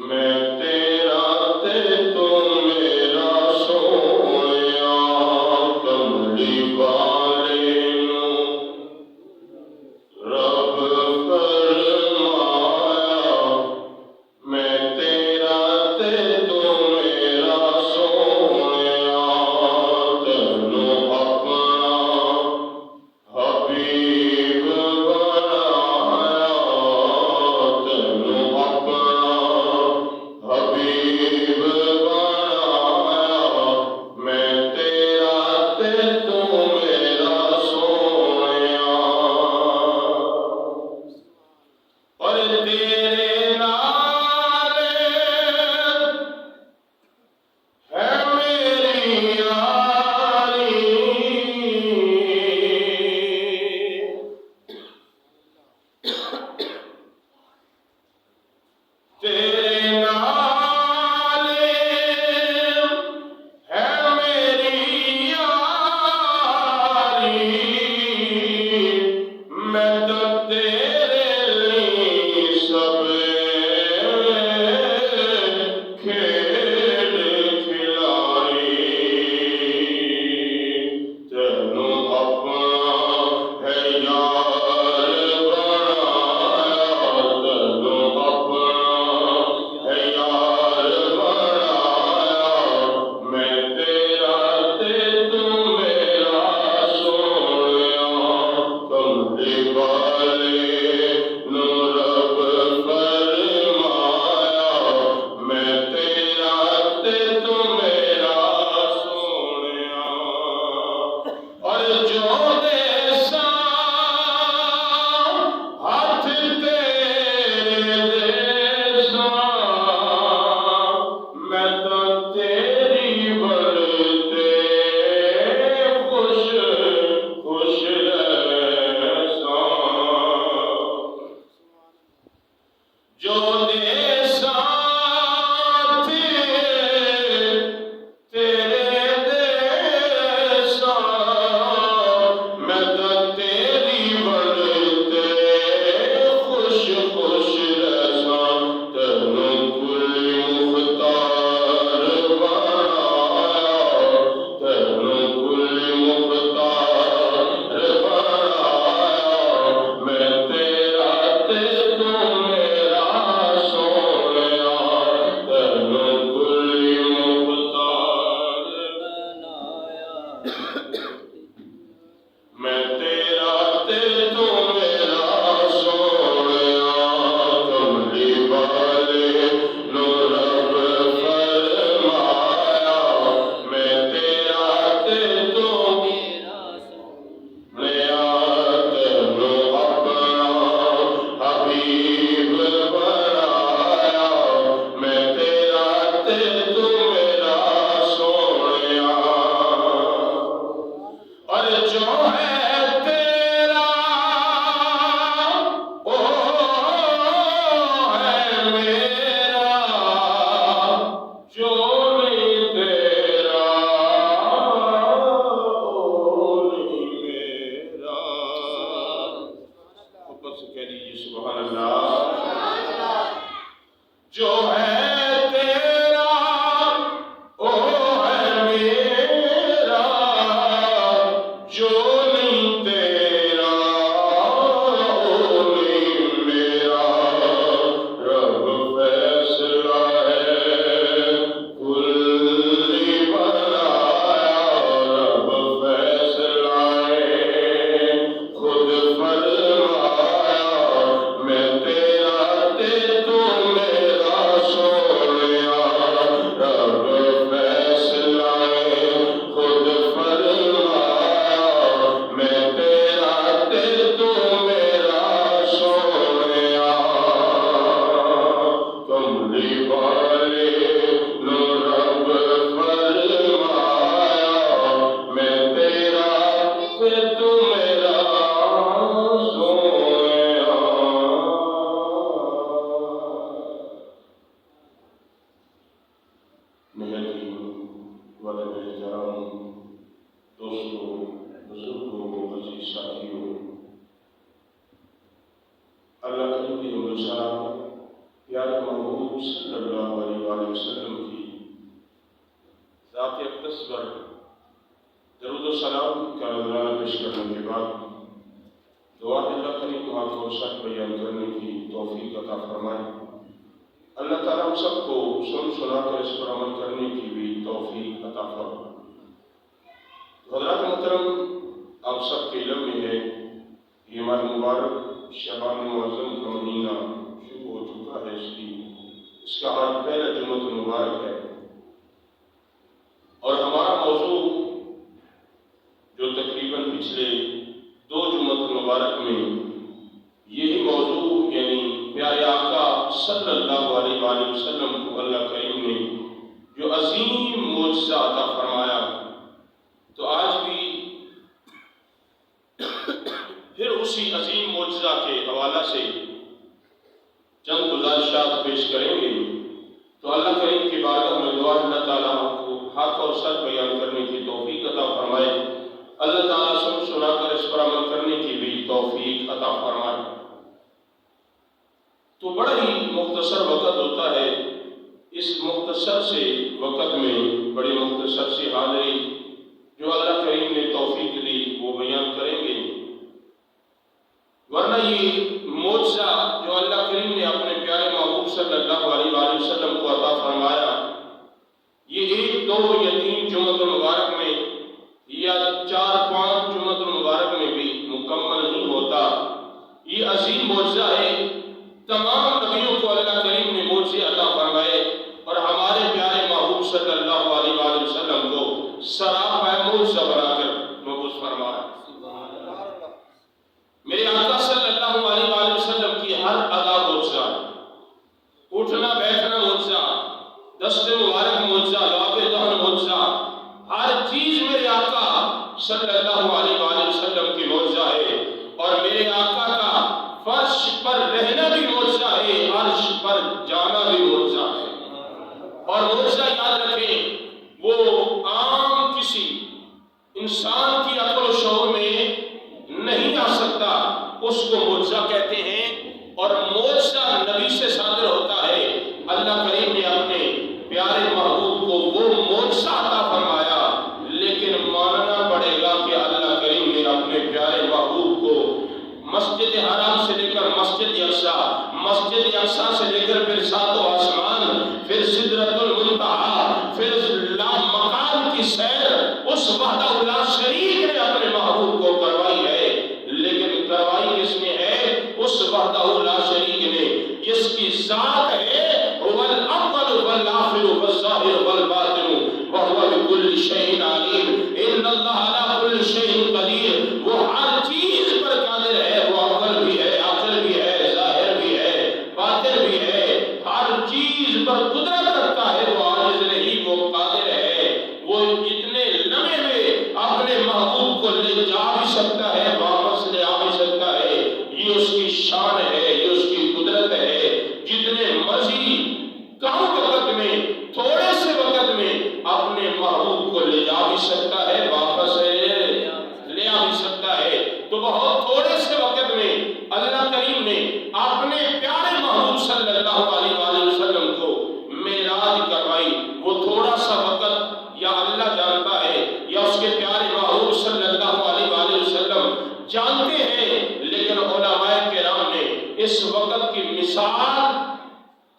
میں تیرا تے تو میرا سویا اللہ کی السلام پیارے محبوب صلی اللہ علیہ وآلہ وسلم کی ذات اقدس پر درود و سلام کا نذرانہ پیش کرنے کے بعد دعا اللہ کریم کو سچ بیان کرنے کی توفیق عطا فرمائے۔ اللہ تعالیٰ ہم سب کو سن سنا کر اس پر عمل کرنے کی بھی توفیق عطا فرمائے۔ حضرات محترم، آپ سب کے علم میں ہے یہ ماہ مبارک شعبان معظم کا مہینہ شروع ہو چکا ہے۔ اس کا آج پہلا جمعۃ المبارک ہے اور ہمارا موضوع جو تقریباً پچھلے 2 جمعۃ المبارک میں یہی موضوع یعنی پیارے آقا صلی اللہ علیہ وآلہ وسلم کو اللہ کریم نے جو عظیم معجزہ عطا فرمایا، تو آج بھی پھر اسی عظیم معجزہ کے حوالہ سے چند گزارشات پیش کریں گے۔ تو اللہ کریم کی بارگاہ میں دعا اللہ تعالیٰ کو حق اور سچ بیان کرنے کی توفیق عطا فرمائے۔ اللہ تعالیٰ سن سنا کر اس پر عمل کرنے کی بھی توفیق عطا فرمائے۔ تو بڑا ہی مختصر وقت ہوتا ہے، اس مختصر سے وقت میں بڑی مختصر سی حاضری جو اللہ کریم نے توفیق دی وہ بیان کریں گے، ورنہ یہ معجزہ جو اللہ کریم نے اپنے پیارے محبوب صلی اللہ علیہ وآلہ وسلم کو عطا فرمایا، یہ 1 2 یا 3 جمعۃ المبارک میں یا 4 5 جمعۃ المبارک میں بھی مکمل نہیں ہوتا۔ یہ عظیم معجزہ ہے، تمام نبیوں کو اللہ کریم نے معجزے عطا فرمائے اور ہمارے پیارے محبوب صلی اللہ علیہ وآلہ وسلم کو سراپا معجزہ بنا کر مبعوث فرمایا۔ میرے آقا صلی اللہ علیہ وآلہ وسلم کی ہر ادا معجزہ، اٹھنا بیٹھنا معجزہ، دست مبارک معجزہ، لعاب دہن معجزہ، ہر چیز میرے آقا صلی اللہ علیہ وآلہ وسلم کی معجزہ ہے۔ اور میرے آقا کا فرش پر رہنا بھی معجزہ ہے، عرش پر جانا بھی معجزہ ہے۔ اور معجزہ یاد رکھیں، وہ عام کسی انسان کی عقل و شعور میں نہیں آ سکتا، اس کو معجزہ کہتے ہیں۔ اور معجزہ نبی سے صادر ہوتا ہے۔ اللہ کریم نے اپنے پیارے محبوب کو وہ معجزہ عطا فرمایا، لیکن ماننا پڑے گا کہ اللہ کریم نے اپنے پیارے محبوب کو مسجد حرام سے لے کر مسجد اقصیٰ سے لے کر پھر 7 آسمان، پھر سدرۃ المنتہا، پھر لامکان کی سیر اس وحدہ لا شریک نے اپنے محبوب کو کروائی ہے۔ لیکن کروائی کس نے ہے؟ اس وحدہ لا شریک نے، جس کی ذات ہے هو الاول والآخر والظاہر والباطن وهو بكل شيء علیم، ان اللہ علی کل شیء قدیر۔ وہ ہر چیز پر قادر ہے، وہ اول بھی ہے، آخر بھی ہے، ظاہر بھی ہے، باطن بھی ہے، ہر چیز پر قدرت رکھتا ہے۔ وہ عاجز نہیں، وہ قادر ہے، وہ جتنے لمحے میں اپنے محبوب کو لے جا بھی سکتا ہے، واپس لے آ بھی سکتا ہے۔ یہ اس کی شان ہے، یہ اس کی قدرت ہے۔ جتنے مرضی کم وقت میں، تھوڑے سے وقت میں اپنے محبوب کو لے جا بھی سکتا ہے، واپس لے آ بھی سکتا ہے۔ تو بہت تھوڑے سے وقت میں اللہ کریم نے اپنے پیارے محبوب صلی اللہ علیہ وآلہ وسلم کو معراج کروائی۔ وہ تھوڑا سا وقت یا اللہ جانتا ہے یا اس کے پیارے محبوب صلی اللہ علیہ وآلہ وسلم جانتے ہیں، لیکن علماء کرام نے اس وقت کی مثال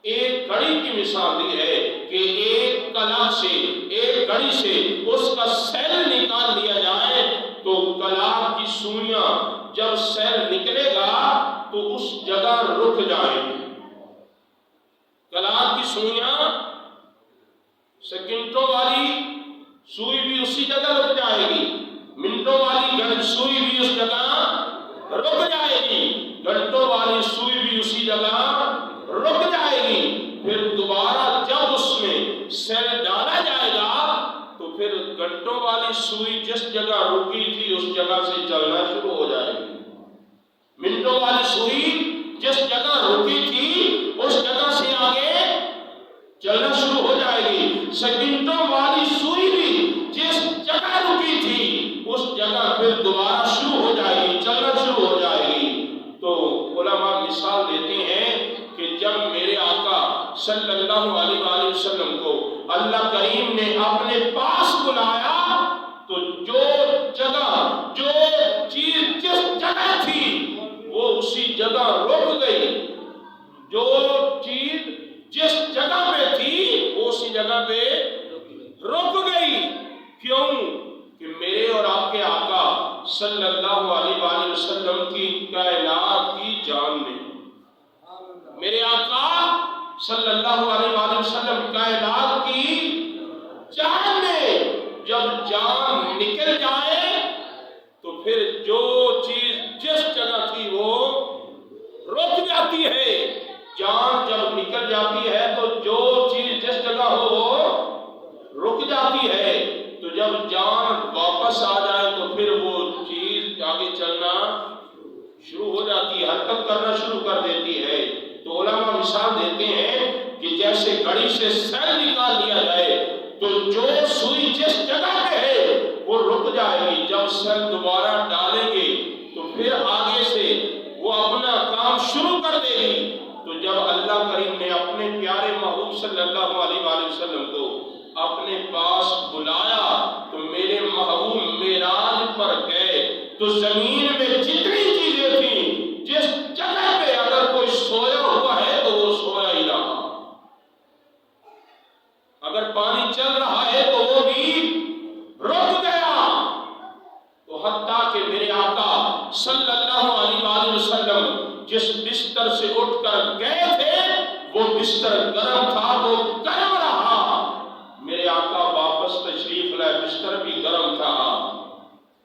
ایک گھڑی کی مثال دی ہے کہ ایک کلا سے، ایک گھڑی سے اس کا سیل نکال دیا جائے تو کلا کی سوئیاں جب سیل نکلے گا تو اس جگہ رک جائیں گی۔ کلا کی سوئیاں، سیکنڈوں والی سوئی بھی اسی جگہ رک جائے گی، منٹوں والی سوئی بھی اس جگہ رک جائے گی، گھنٹوں والی سوئی بھی اسی جگہ رک جائے گی۔ پھر دوبارہ جب اس میں سیل ڈالا جائے گا تو پھر گھنٹوں والی سوئی جس جگہ رکی تھی اس جگہ سے چلنا شروع ہو جائے گی، منٹوں والی سوئی جس جگہ رکی تھی اس جگہ سے آگے چلنا شروع ہو جائے گی، سیکنڈوں والی سوئی بھی جس جگہ رکی تھی اس جگہ پھر دوبارہ شروع ہو جائے گی، چلنا شروع ہو جائے گی۔ تو علماء مثال دیتے ہیں کہ جب میرے آقا صلی اللہ علیہ وآلہ وسلم کو اللہ کریم نے اپنے پاس بلایا تو جو جگہ جو چیز جس جگہ تھی وہ اسی جگہ رک گئی، جو چیز جس جگہ پہ تھی وہ اسی جگہ پہ رک گئی۔ کیوں؟ کہ میرے اور آپ کے آقا صلی اللہ علیہ وآلہ وسلم کی کائنات کی جان نے، میرے آقا صلی اللہ علیہ وآلہ وسلم کائنات کی جان نے جب جان نکل جائے تو پھر جو چیز جس جگہ تھی وہ رک جاتی ہے۔ جان جب نکل جاتی ہے تو جو چیز جس جگہ ہو وہ رک جاتی ہے۔ تو جب جان واپس آ جائے تو پھر وہ چیز آگے چلنا شروع ہو جاتی ہے، حرکت کرنا شروع کر دیتی ہے۔ تو علماء مثال دیتے ہیں کہ جیسے گھڑی سے سیل نکال لیا جائے تو جو سوئی جس جگہ پہ ہے وہ رک جائے گی، جب سیل دوبارہ ڈالیں گے تو پھر آگے سے وہ اپنا کام شروع کر دے گی۔ تو جب اللہ کریم نے اپنے پیارے محبوب صلی اللہ علیہ وآلہ وسلم کو اپنے پاس بلایا تو میرے محبوب معراج پر گئے تو زمین میں جتنی چیزیں تھیں جس جگہ پہ اگر کوئی سویا ہوا ہے تو وہ سویا ہی رہا، اگر پانی چل رہا ہے تو وہ بھی رک گیا۔ تو حتیٰ کہ میرے آقا صلی اللہ علیہ وآلہ وسلم جس بستر سے اٹھ کر گئے تھے وہ بستر گرم تھا، وہ گرم رہا۔ میرے آقا واپس تشریف لائے، بستر بھی گرم تھا۔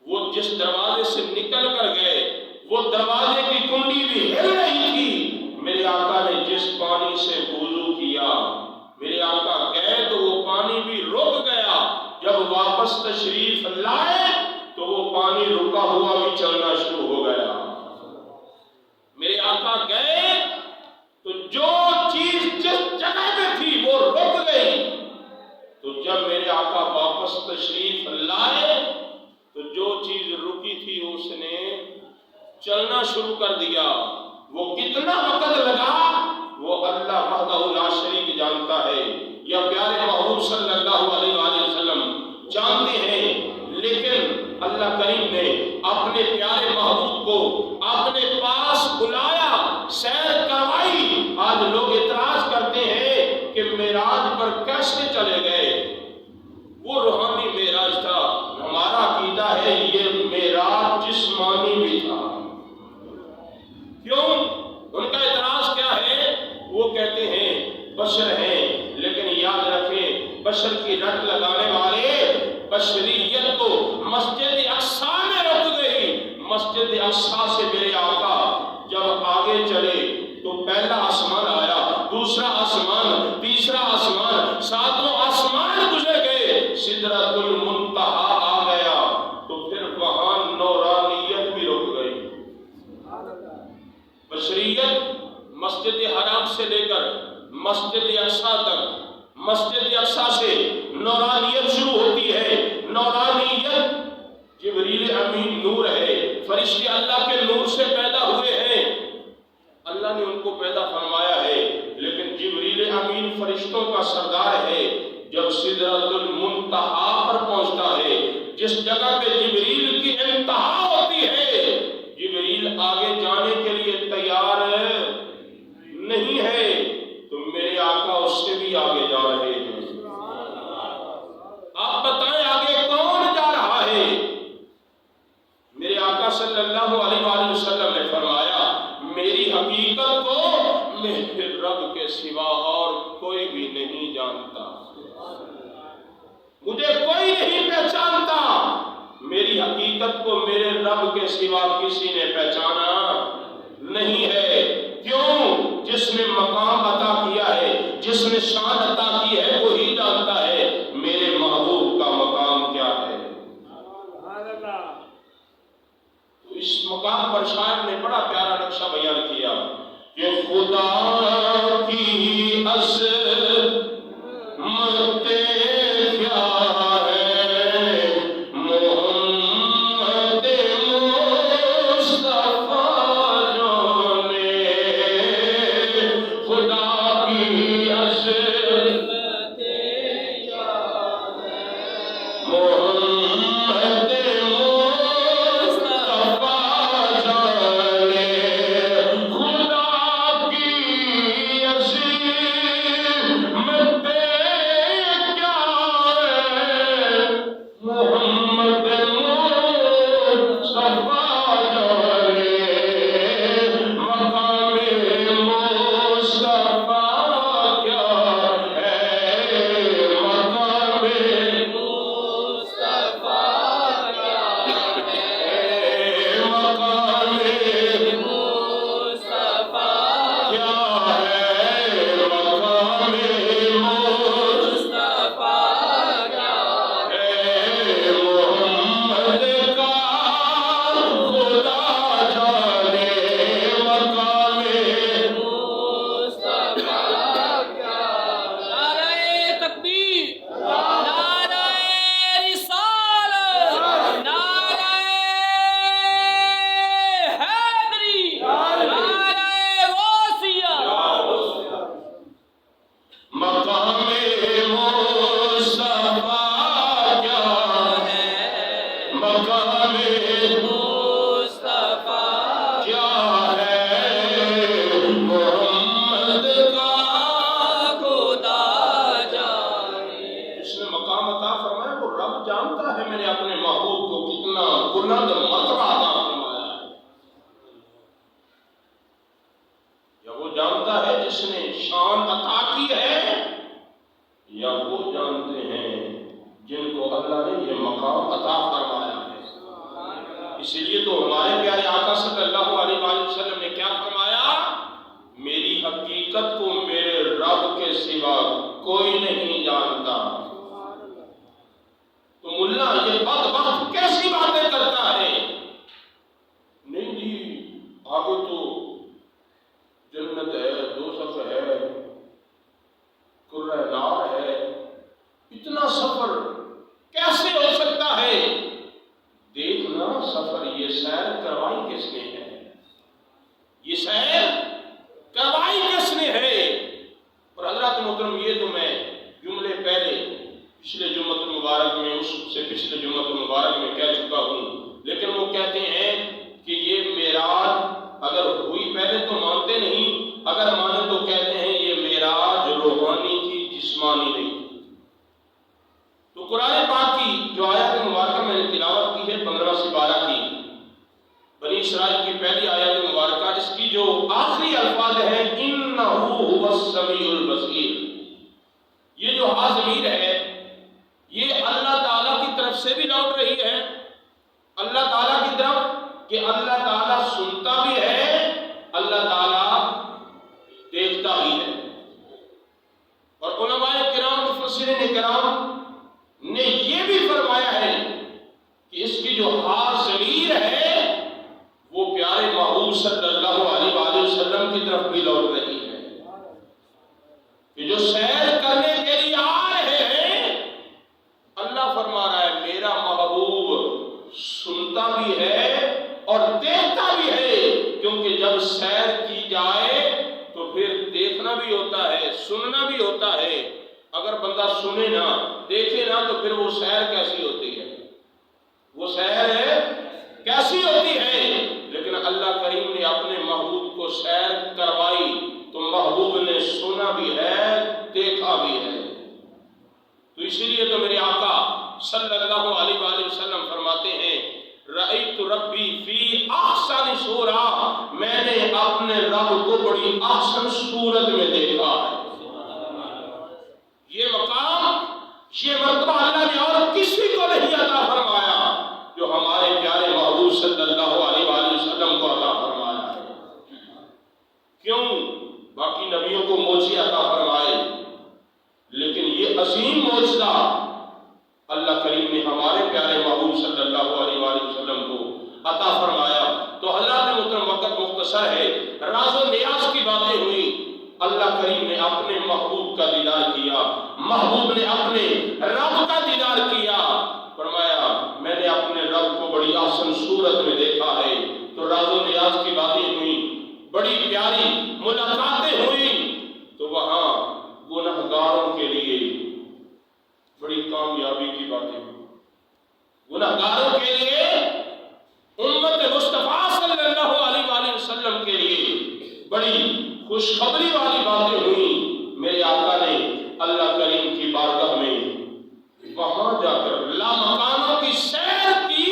وہ جس دروازے سے نکل کر گئے وہ دروازے کی کنڈی بھی ہل رہی تھی۔ میرے آقا نے جس پانی سے وضو کیا، میرے آقا گئے تو وہ پانی بھی رک گیا۔ جب واپس تشریف لائے تو وہ پانی رکا ہوا بھی چلنا شروع ہو گیا۔ میرے آقا گئے تو جو چیز جس جگہ پہ تھی وہ رک گئی۔ تو جب میرے آقا واپس تشریف لائے تو جو چیز رکی تھی اس نے چلنا شروع کر دیا۔ وہ کتنا وقت لگا وہ اللہ وحدہ لا شریک جانتا ہے، یا پیارے محبوب صلی اللہ علیہ وآلہ وسلم جانتے ہیں، لیکن اللہ کریم نے اپنے پیارے محبوب کو اپنے پاس بلایا، سیر کروائی۔ آج لوگ اعتراض کرتے ہیں کہ معراج پر کیسے چلے گئے؟ وہ روحانی معراج تھا۔ ہمارا عقیدہ ہے یہ معراج جسمانی بھی تھا۔ کیوں؟ ان کا اعتراض کیا ہے؟ وہ کہتے ہیں بشر ہیں، لیکن یاد رکھیں بشر کی رٹ لگانے والے بشریت کو مسجد اقصیٰ میں رک گئی۔ مسجد اقصیٰ سے میرے آقا جب آگے چلے تو پہلا آسمان آیا، دوسرا آسمان، تیسرا آسمان، ساتوں آسمان گزر گئے، سدرۃ المنتہا آ گیا تو پھر وہاں نورانیت بھی رک گئی۔ بشریت مسجد حرام سے لے کر مسجد اقصیٰ تک، مسجد اقصیٰ سے نورانیت شروع ہوتی ہے۔ نورانیت جبریل امین نور ہے، فرشتے اللہ کے نور سے پیدا ہوئے ہیں، اللہ نے ان کو پیدا فرمایا ہے، لیکن جبریل امین فرشتوں کا سردار ہے۔ جب سدرۃ المنتہا پر پہنچتا ہے، جس جگہ پہ جبریل کی انتہا ہوتی ہے، جبریل آگے جانے کے لیے تیار نہیں ہے تو میرے آقا اس سے بھی آگے جا رہے ہیں۔ آپ بتائیں آگے کون جا رہا ہے؟ میرے آقا صلی اللہ علیہ وآلہ وسلم نے فرمایا میری حقیقت کو میرے رب کے سوا اور کوئی بھی نہیں جانتا، مجھے کوئی نہیں پہچانتا۔ میری حقیقت کو میرے رب کے سوا کسی نے پہچانا نہیں ہے۔ کیوں؟ جس نے مقام عطا کیا ہے، جس نے شان عطا کی ہے وہی جانتا ہے میرے محبوب کا مقام کیا ہے۔ تو اس مقام پر شاعر نے بڑا پیارا نقشہ بیان کیا کہ خدا کی عظمت کیا ہے، محمد مصطفیٰ جو نے یا وہ جانتا ہے جس نے شان عطا کی ہے، یا وہ جانتے ہیں جن کو اللہ نے یہ مقام عطا فرمایا ہے؟ اسی لیے تو ہمارے پیارے آقا صلی اللہ علیہ وآلہ وسلم نے کیا فرمایا؟ میری حقیقت کو میرے رب کے سوا کوئی نہیں جانتا۔ تو ملا یہ بدبخت کیسی باتیں کرتا ہے؟ نہیں جی آگے تو جنت ہے، دوزخ ہے، کرہ نار ہے، اتنا سفر کیسے ہو سکتا ہے؟ دیکھنا سفر یہ سیر کروائی کس نے ہے؟ یہ سیر کروائی کس نے ہے؟ اور حضرات محترم یہ تو میں جملے پہلے پچھلے جمعۃ المبارک میں، اس سے پچھلے جمعۃ المبارک میں کہہ چکا ہوں، لیکن وہ کہتے ہیں کہ یہ معراج اگر ہوئی پہلے تو مانتے نہیں، اگر مانے تو کہتے ہیں یہ معراج روحانی تھی، جسمانی نہیں تھی۔ تو قرآن پاک کی جو آیات مبارکہ میں نے تلاوت کی ہے 15 سے 12 کی، بنی اسرائیل کی پہلی آیات مبارکہ، اس کی جو آخری الفاظ ہیں اِنَّهُ هُوَ السَّمِيعُ الْبَصِيرُ، یہ جو ہا ضمیر ہے یہ اللہ تعالیٰ کی طرف سے بھی لوٹ رہی ہے، اللہ تعالیٰ کی طرف کہ اللہ تعالیٰ سنتا بھی ہے، اللہ تعالیٰ دیکھتا بھی ہے۔ اور علماء کرام مفسرین کرام نے یہ بھی فرمایا ہے کہ اس کی جو ہا ضمیر ہے وہ پیارے محبوب صلی اللہ علیہ وآلہ وسلم کی طرف بھی لوٹ رہی ہے، کہ جو سیر کرنے کے لیے آ رہے ہیں، اللہ فرما رہا ہے میرا محبوب سنتا بھی ہے اور دیکھتا بھی ہے، کیونکہ جب سیر کی جائے تو پھر دیکھنا بھی ہوتا ہے، سننا بھی ہوتا ہے۔ اگر بندہ سنے نہ دیکھے نہ تو پھر وہ سیر کیسی ہوتی ہے؟ وہ سیر کیسی ہوتی ہے؟ لیکن اللہ کریم نے اپنے محبوب کو سیر کروائی تو محبوب نے سنا بھی ہے، دیکھا بھی ہے۔ تو اسی لیے تو میرے آقا صلی اللہ علیہ وآلہ وسلم فرماتے ہیں رأیت ربی فی احسن صورہ، میں نے اپنے رب کو بڑی احسن صورت میں دیکھا ہے۔ یہ مقام، یہ مرتبہ اللہ نے اور کسی کو نہیں عطا فرمایا جو ہمارے پیارے محبوب صلی اللہ علیہ وآلہ وسلم کو عطا فرمایا ہے۔ کیوں؟ باقی نبیوں کو معجزے عطا فرمائے، لیکن یہ عظیم معجزہ اللہ کریم نے ہمارے پیارے محبوب صلی اللہ علیہ وآلہ وسلم کو عطا فرمایا۔ تو حضرات محترم وقت مختصر ہے، راز و نیاز کی باتیں ہوئی، اللہ کریم نے اپنے محبوب کا دیدار کیا، محبوب نے اپنے رب کا دیدار کیا، فرمایا میں نے اپنے رب کو بڑی احسن صورت میں دیکھا ہے۔ تو راز و نیاز کی باتیں ہوئی، بڑی پیاری ملاقاتیں ہوئی، تو وہاں گنہگاروں کے لیے بڑی کامیابی کی باتیں ہوئی، گنہگاروں کے لیے، امت مصطفیٰ صلی اللہ علیہ وآلہ وسلم کے لیے بڑی خوشخبری والی باتیں ہوئیں۔ میرے آقا نے اللہ کریم کی بارگاہ میں وہاں جا کر لامکانوں کی سیر کی،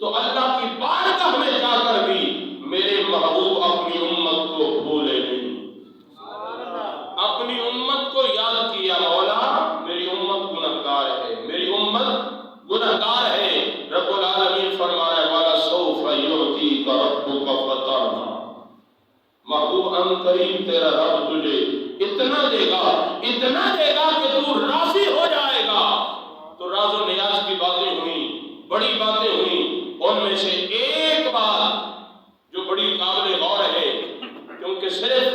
تو اللہ کی بارگاہ میں جا کر بھی میرے محبوب اپنی امت کو بھولے نہیں، اپنی امت کو یاد کیا، مولا میری امت گنہگار ہے، میری امت گنہگار ہے۔ رب العالمین فرما رہا ہے وَلَسَوْفَ يُعْطِيكَ رَبُّكَ فَتَرْضَىٰ، محبوب ان قریب تیرا رب تجھے اتنا دے گا، اتنا دے گا کہ تو راضی ہو جائے گا۔ تو راز و نیاز کی باتیں ہوئیں، بڑی باتیں ہوئیں، ان میں سے ایک بات جو بڑی قابل غور ہے، کیونکہ صرف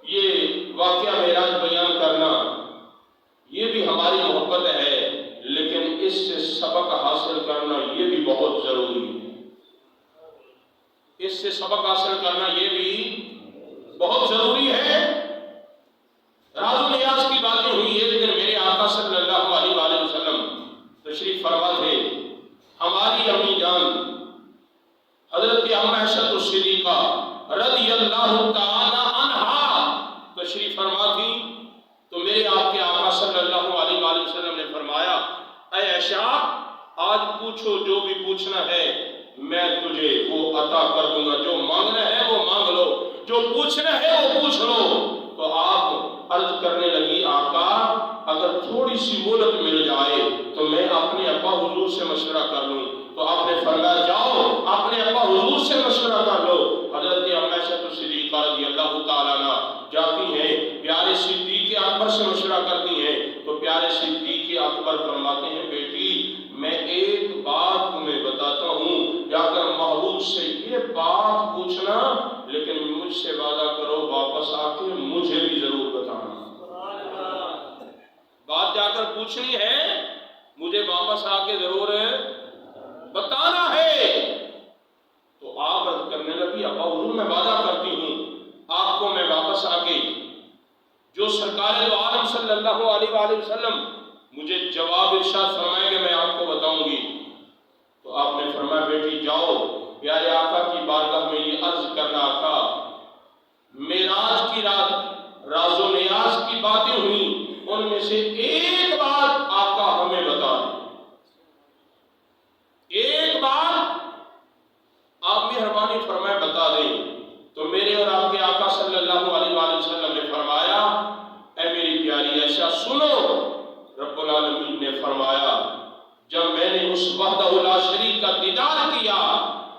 یہ واقعہ معراج بیان کرنا یہ بھی ہماری محبت ہے، لیکن اس سے سبق حاصل کرنا یہ بھی بہت ضروری ہے، اس سے سبق حاصل کرنا یہ بھی بہت ضروری ہے۔ راز و نیاز کی باتیں ہوئی، ایک دن میرے آقا صلی اللہ علیہ وآلہ وسلم تشریف فرما تھے، ہماری امی جان حضرت عائشہ الصدیقہ رضی اللہ تعالی عنہا تشریف فرما تھی، تو میرے آپ کے آقا صلی اللہ علیہ وآلہ وسلم نے فرمایا اے عائشہ آج پوچھو جو بھی پوچھنا ہے، میں تجھے وہ عطا کر دوں گا، جو مانگنا ہے وہ مانگ لو، جو پوچھنا ہے وہ پوچھ لو۔ تو آپ عرض کرنے لگی آقا اگر تھوڑی سی مہلت مل جائے تو میں اپنے ابا حضور سے مشورہ کر لوں۔ تو آپ نے فرمایا جاؤ اپنے ابا حضور سے مشورہ کر لو۔ حضرت عائشہ صدیقہ رضی اللہ تعالیٰ عنہ جاتی ہیں، پیارے صدیق اکبر سے مشورہ کرتی ہیں، تو پیارے صدیق اکبر فرماتے ہیں بیٹی میں ایک بات تمہیں بتاتا ہوں، جا کر محبوب سے یہ بات پوچھنا، لیکن مجھ سے وعدہ کرو واپس آ کے مجھے بھی ضرور بتانا۔ بات جا کر پوچھنی ہے، مجھے واپس آ کے ضرور بتانا ہے۔ تو آپ عرض کرنے لگی ابا حضور میں وعدہ کرتی ہوں آپ کو میں واپس آ کے جو سرکار دو عالم صلی اللہ علیہ وآلہ وسلم مجھے جواب ارشاد فرمائیں گے میں آپ کو بتاؤں گی۔ تو آپ نے فرمایا بیٹی جاؤ پیارے آقا کی بارگاہ میں یہ عرض کرنا آقا معراج کی رات راز و نیاز کی باتیں ہوئیں، ان میں سے ایک بات آقا ہمیں بتا دیں، ایک بات آپ مہربانی فرمائے بتا دیں۔ تو میرے اور آپ کے آقا صلی اللہ علیہ وآلہ وسلم نے فرمایا اے میری پیاری عائشہ سنو، رب العالمین نے فرمایا جب میں نے اس وحدہ لا شریک کا دیدار کیا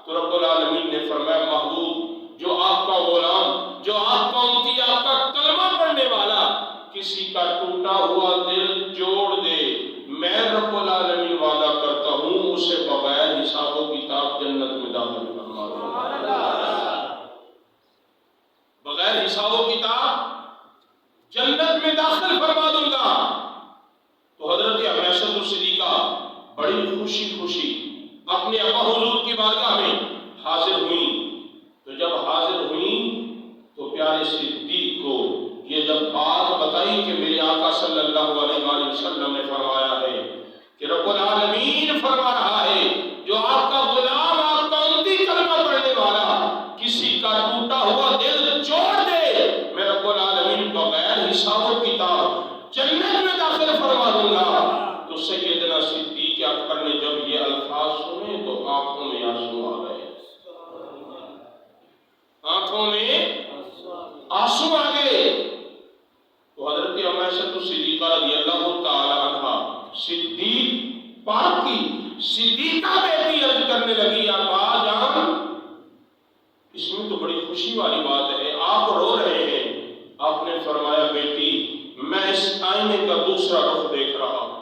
تو رب العالمین نے فرمایا محبوب جو آپ کا غلام، جو آپ کا امتی، آپ کا کلمہ پڑھنے والا کسی کا ٹوٹا ہوا دل جوڑ دے، میں رب العالمین وعدہ کرتا ہوں اسے بغیر حساب و کتاب جنت میں داخل فرما دوں گا، بغیر حساب و کتاب جنت میں داخل فرما دوں گا۔ تو حضرت عائشہ صدیقہ بڑی خوشی خوشی اپنے ابا حضور کی بارگاہ میں حاضر ہوئیں۔ تو جب حاضر ہوئیں تو پیارے صدیق کو یہ جب بات بتائی کہ میرے آقا صلی اللہ علیہ وآلہ وسلم نے فرمایا ہے کہ رب العالمین فرما رہا ہے جو آپ کا غلام، آپ کا امتی کلمہ پڑھنے والا کسی کا ٹوٹا ہوا دل جوڑ دے، میں رب العالمین بغیر حساب و کتاب جنت میں داخل فرما دوں گا۔ تو سیدنا صدیق اکبر نے جب یہ الفاظ سنے تو آنکھوں میں آنسو آ گئے، آنکھوں میں آنسو آ گئے۔ تو حضرت عائشہ صدیقہ رضی اللہ تعالی عنہ صدیق پاک کی صدیقہ بیٹی عرض کرنے لگی ابا جان اس میں تو بڑی خوشی والی بات ہے، آپ رو رہے ہیں۔ آپ نے فرمایا بیٹی میں اس آئینے کا دوسرا رخ دیکھ رہا ہوں،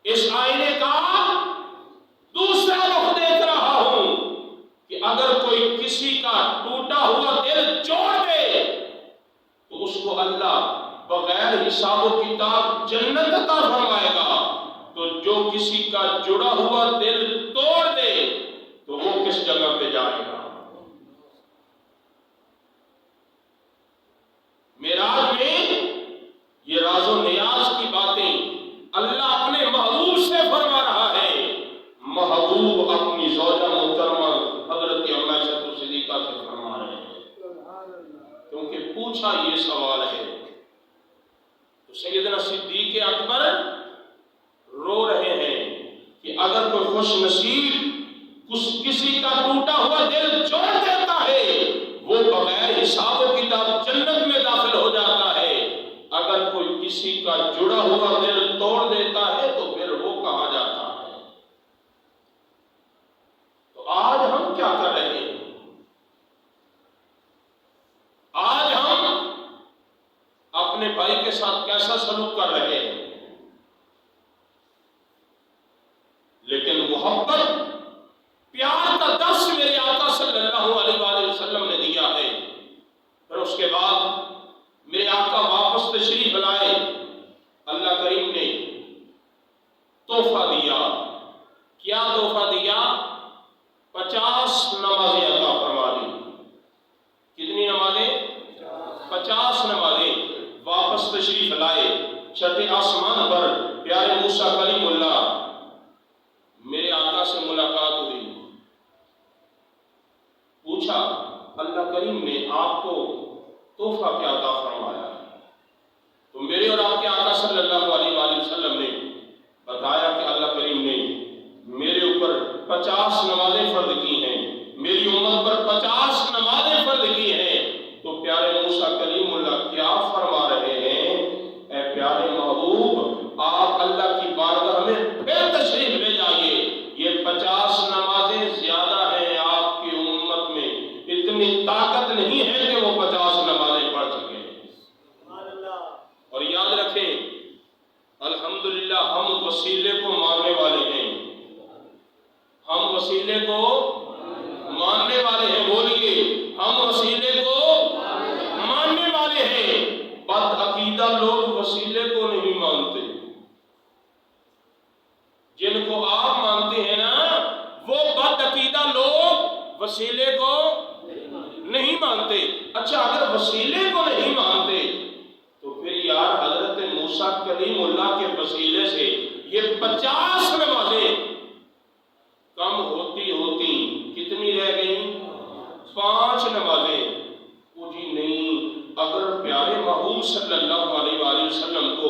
اس آئینے کا دوسرا رخ دیکھ رہا ہوں کہ اگر کوئی کسی کا ٹوٹا ہوا دل جوڑ دے تو اس کو اللہ بغیر حساب و کتاب جنت عطا فرمائے گا، تو جو کسی کا جڑا ہوا دل توڑ دے تو وہ کس جگہ پہ جائے گا۔ معراج میں یہ راز و نیاز کی باتیں اللہ اپنے محبوب سے فرما رہا ہے، محبوب اپنی زوجہ محترمہ حضرت عائشہ صدیقہ سے فرما رہے ہیں، کیونکہ پوچھا یہ سوال ہے۔ تو سیدنا صدیق اکبر رو رہے ہیں کہ اگر کوئی خوش نصیب کسی کا ٹوٹا ہوا دل جوڑ دیتا ہے وہ بغیر حساب و کتاب جنت میں داخل ہو جاتا ہے، اگر کوئی کسی کا جڑا ہوا دل توڑ دیتا ہے تو پھر وہ کہاں جاتا ہے۔ تو آج ہم کیا کر رہے ہیں؟ آج ہم اپنے بھائی کے ساتھ کیسا سلوک کر رہے ہیں؟ لیکن محبت پیار کا درس میرے آقا صلی اللہ علیہ وآلہ وسلم نے دیا ہے۔ پھر اس کے بعد میرے آقا واپس تشریف لائے، اللہ کریم نے تحفہ دیا۔ کیا تحفہ دیا؟ 50 نمازیں عطا فرما دی۔ کتنی نمازیں؟ 50 نمازیں۔ واپس تشریف لائے، چھٹے آسمان پر پیارے موسیٰ کلیم اللہ میرے آقا سے ملاقات ہوئی، پوچھا اللہ کریم نے آپ کو تحفہ کیا عطا فرمایا؟ تو میرے اور آپ کے آقا صلی اللہ علیہ وآلہ وسلم نے بتایا کہ اللہ کریم نے میرے اوپر 50 نمازیں محبوب صلی اللہ علیہ وآلہ وسلم کو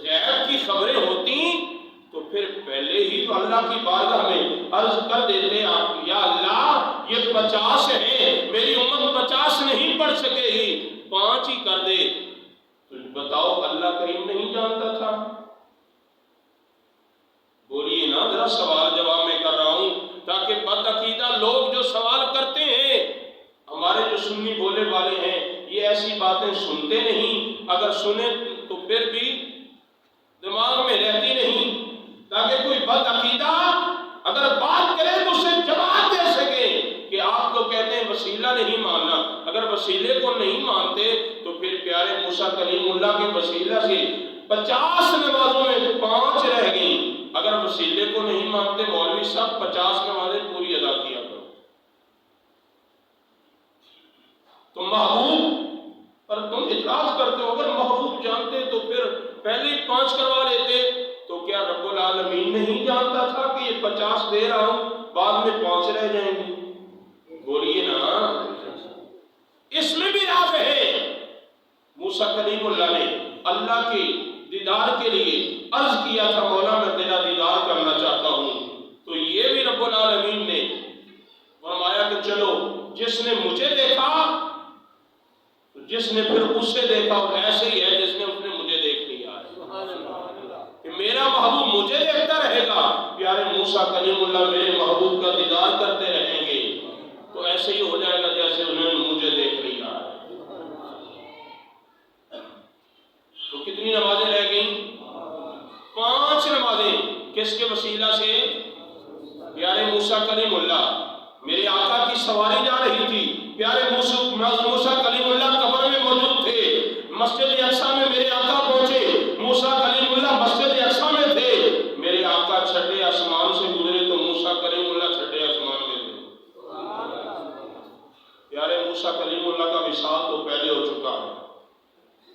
غیب کی خبریں ہوتی تو پھر پہلے ہی تو اللہ کی بارگاہ میں عرض کر دیتے آپ یا اللہ یہ 50 ہیں، میری امت 50 نہیں پڑھ سکے گی، 5 ہی کر دے۔ تو بتاؤ اللہ کریم نہیں جانتا تھا؟ بولیے نا، ذرا سوال جواب میں کر رہا ہوں تاکہ بد عقیدہ لوگ جو سوال کرتے ہیں، ہمارے جو سنی بولے والے ہیں، یہ ایسی باتیں سنتے نہیں، اگر سنیں تو پھر بھی دماغ میں رہتی نہیں، تاکہ کوئی بد عقیدہ اگر بات کرے تو اسے جواب دے سکے کہ آپ تو کہتے ہیں وسیلہ نہیں ماننا، اگر وسیلے کو نہیں مانتے تو پھر پیارے موسیٰ کلیم اللہ کے وسیلہ سے 50 نمازوں میں 5 رہ گئیں۔ اگر وسیلے کو نہیں مانتے مولوی صاحب 50 نمازیں پوری ادا کیا کرو۔ تو محبوب پر تم اعتراض کرتے ہو، اگر محبوب جانتے تو پھر پہلے ہی 5 کروا لیتے، تو کیا رب العالمین نہیں جانتا تھا کہ یہ 50 دے رہا ہوں، بعد میں 5 رہ جائیں گے؟ بولیے نا، اس میں بھی راز ہے۔ موسیٰ کلیم اللہ نے اللہ کے دیدار کے لیے عرض کیا تھا، مولا میں تیرا دیدار کرنا چاہتا ہوں، تو یہ بھی رب العالمین نے فرمایا کہ چلو جس نے مجھے دیکھا، جس نے پھر اسے دیکھا، اور ایسے ہی ہے جس نے مجھے دیکھ لیا کہ میرا محبوب مجھے دیکھتا رہے گا، پیارے موسیٰ کلیم اللہ میرے محبوب کا دیدار کرتے رہیں گے، تو ایسے ہی ہو جائے گا جیسے انہوں نے مجھے دیکھ لیا۔ تو کتنی نمازیں رہ گئیں؟ 5 نمازیں۔ کس کے وسیلہ سے؟ پیارے موسیٰ کلیم اللہ، میرے آقا کی سواری جا رہی تھی، پیارے موسیٰ کلیم اللہ قبر میں موجود تھے، مسجد اقصیٰ میں میرے آقا پہنچے، موسیٰ کلیم اللہ مسجد اقصیٰ میں تھے، میرے آقا چھٹے آسمان سے گزرے تو موسیٰ کلیم اللہ چھٹے آسمان میں تھے۔ پیارے موسیٰ کلیم اللہ کا وصال تو پہلے ہو چکا ہے،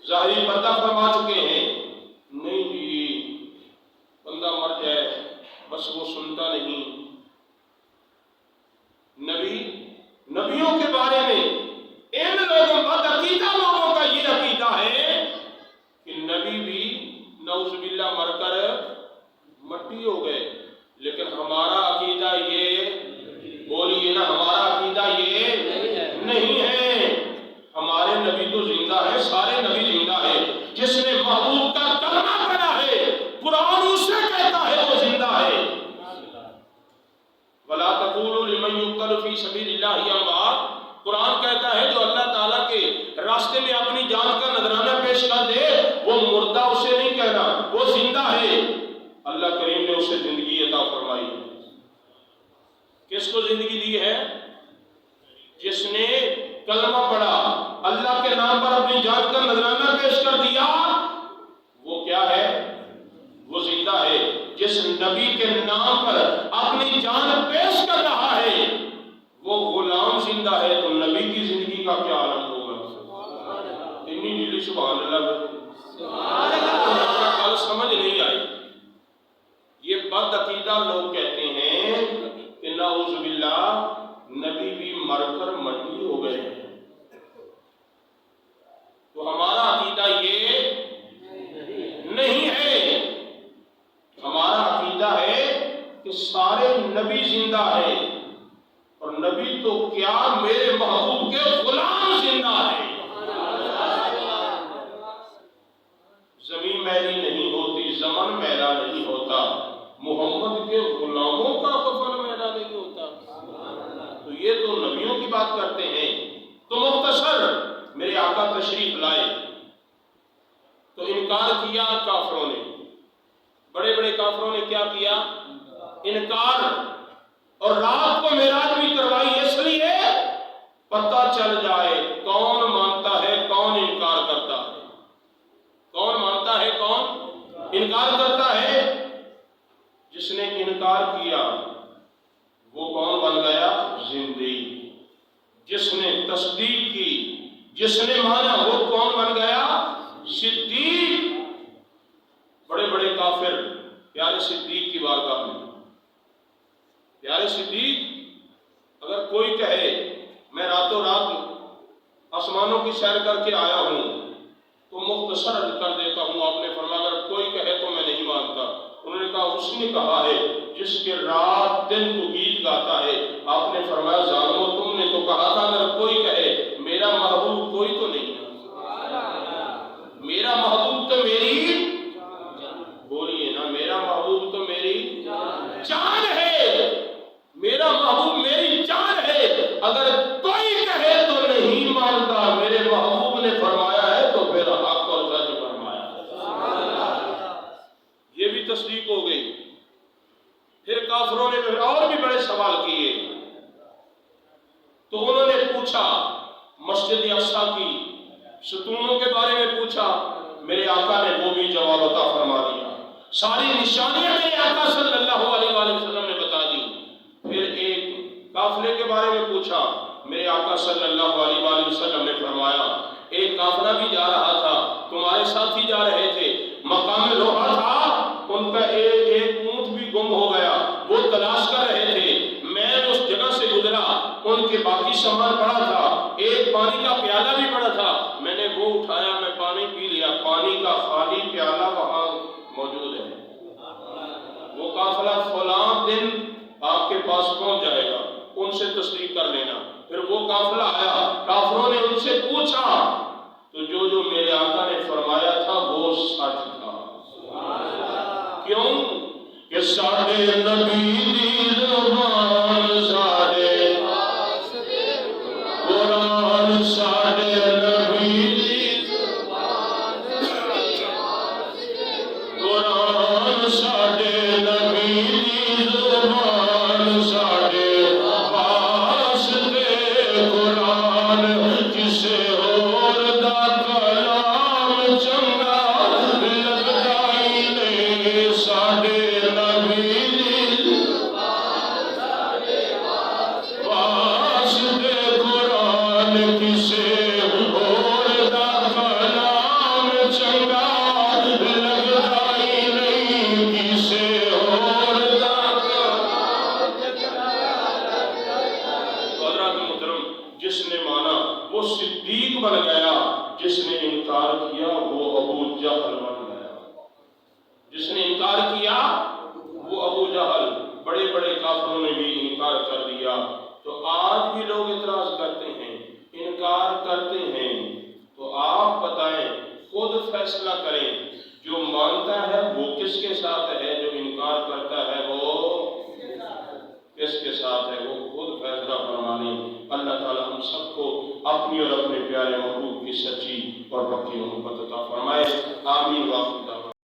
ظاہری پردہ فرما چکے ہیں، نہیں جی بندہ مر جائے بس وہ سنتا نہیں۔ نبیوں کے بارے میں ان لوگوں بد عقیدہ لوگوں کا یہ عقیدہ ہے کہ نبی بھی نعوذ باللہ مر کر مٹی ہو گئے، لیکن ہمارا عقیدہ یہ، بولیے نا، ہمارا عقیدہ یہ نہیں ہے، ہمارے نبی تو زندہ ہے، سارے نبی زندہ ہے، جس نے محبوب کا کلمہ پڑھا ہے قرآن اسے کہتا ہے وہ زندہ ہے۔ وَلَا تَقُولُوا لِمَنْ يُقْتَلُ فِي سَبِيلِ اللَّهِ أَمْوَاتٌ، قرآن کہتا ہے جو اللہ تعالیٰ کے راستے میں اپنی جان کا نذرانہ پیش کر دے وہ مردہ اسے نہیں کہنا، وہ زندہ ہے۔ اللہ کریم نے اسے زندگی عطا فرمائی۔ کس کو زندگی دی ہے؟ جس نے کلمہ پڑھا، اللہ کے نام پر اپنی جان کا نذرانہ پیش کر دیا، وہ کیا ہے؟ وہ زندہ ہے۔ جس نبی کے نام پر اپنی جان پیش کر رہا ہے وہ غلام زندہ ہے، تو نبی کی زندگی کا کیا عالم ہوگا؟ اتنی نیلی سبحان اللہ، کل سمجھ نہیں آئی۔ یہ بد عقیدہ لوگ کہتے ہیں کہ نعوذ باللہ نبی بھی مر کر مٹی ہو گئے ہیں، تو ہمارا عقیدہ یہ نہیں ہے، ہمارا عقیدہ ہے کہ سارے نبی زندہ ہیں، اور نبی تو کیا میرے محبوب کے غلام زندہ ہیں۔ زمین میلی نہیں ہوتی، زمن میلا نہیں ہوتا، محمد کے غلاموں کا کفن میلا نہیں ہوتا۔ تو یہ تو نبیوں کی بات کرتے ہیں۔ تو مختصر میرے آقا تشریف لائے تو انکار کیا کافروں نے، بڑے بڑے کافروں نے کیا کیا؟ انکار، اور رات کو معراج بھی کروائی اس لیے پتہ چل جائے کون مانتا ہے کون انکار کرتا ہے، کون مانتا ہے کون انکار کرتا ہے۔ جس نے انکار کیا وہ کون بن گیا؟ زندگی۔ جس نے تصدیق کی، جس نے مانا، وہ کون بن گیا؟ صدیق۔ بڑے بڑے کافر پیارے صدیق کی بارگاہ میں، پیارے صدیق اگر کوئی کہے میں راتوں رات آسمانوں کی سیر کر کے آیا ہوں، تو مختصر کر دیتا ہوں. آپ نے فرمایا اگر کوئی کہے تو میں نہیں مانتا. انہوں نے کہا اس نے کہا ہے جس کے رات دن تو گیت گاتا ہے. آپ نے فرمایا ظالمو تم نے تو کہا تھا اگر کوئی کہے میرا محبوب کوئی تو نہیں ہے. میرا محبوب تو میری، بولیے نا، میرا محبوب تو میری جان ہے. میرا محبوب میری جان ہے. اگر کوئی کہے تو نہیں مانتا. میرے محبوب نے فرمایا ہے تو پھر حق اور سچ فرمایا ہے. یہ بھی تصدیق ہو گئی. پھر کافروں نے اور بھی بڑے سوال کیے. تو انہوں نے پوچھا مسجد اقصی کی ستونوں کے بارے میں پوچھا. میرے آقا نے وہ بھی جواب عطا فرما دیا. ساری نشانیاں میرے آقا صلی اللہ علیہ وآلہ وسلم نے بتا دی. پھر ایک قافلے کے بارے میں پوچھا. میرے آقا صلی اللہ علیہ وآلہ وسلم نے فرمایا ایک قافلہ بھی جا رہا تھا، تمہارے ساتھی جا رہے تھے، مقام روحا تھا، ان کا ایک اونٹ بھی گم ہو گیا، وہ تلاش کر رہے تھے. میں اس جگہ سے گزرا، ان کے باقی سامان پڑا تھا، ایک پانی کا پیالہ بھی پڑا تھا، میں نے وہ اٹھایا، میں پانی پی لیا. پانی کا خالی پیالہ وہاں موجود ہے. وہ قافلہ فلاں دن آپ کے پاس پہنچ جائے گا، ان سے تصدیق کر لینا. پھر وہ قافلہ آیا، کافروں نے ان سے پوچھا تو جو میرے آقا نے فرمایا تھا وہ سچ تھا. کیوں کہ ساڈے نبی دی زبان ساڈے قرآن، ساڈے نبی دی قرآن، ساڈے نبی دی زبان، ساڈے واسطے قرآن، کسے اور دا کلام چنگا لگدا ہی نہیں. ساڈے نبی دی واسطے قرآن، کسے اور دا کلام چنگا لگدا ہی نہیں. کسے اور دا حضرات محترم، جس نے مانا وہ صدیق بن گیا، جس نے انکار کیا وہ ابو جہل بن گیا. جس نے انکار کیا وہ ابو جہل. بڑے بڑے کافروں نے بھی انکار کر دیا. تو آج بھی لوگ اعتراض کرتے ہیں، انکار کرتے ہیں. تو آپ بتائیں، خود فیصلہ کریں، جو مانتا ہے وہ کس کے ساتھ ہے، جو انکار کرتا ہے وہ کس کے ساتھ ہے، وہ خود فیصلہ فرمانے. اللہ تعالی ہم سب کو اپنی اور اپنے پیارے محبوب کی سچی اور پکی محبت عطا فرمائے. آمین. واخر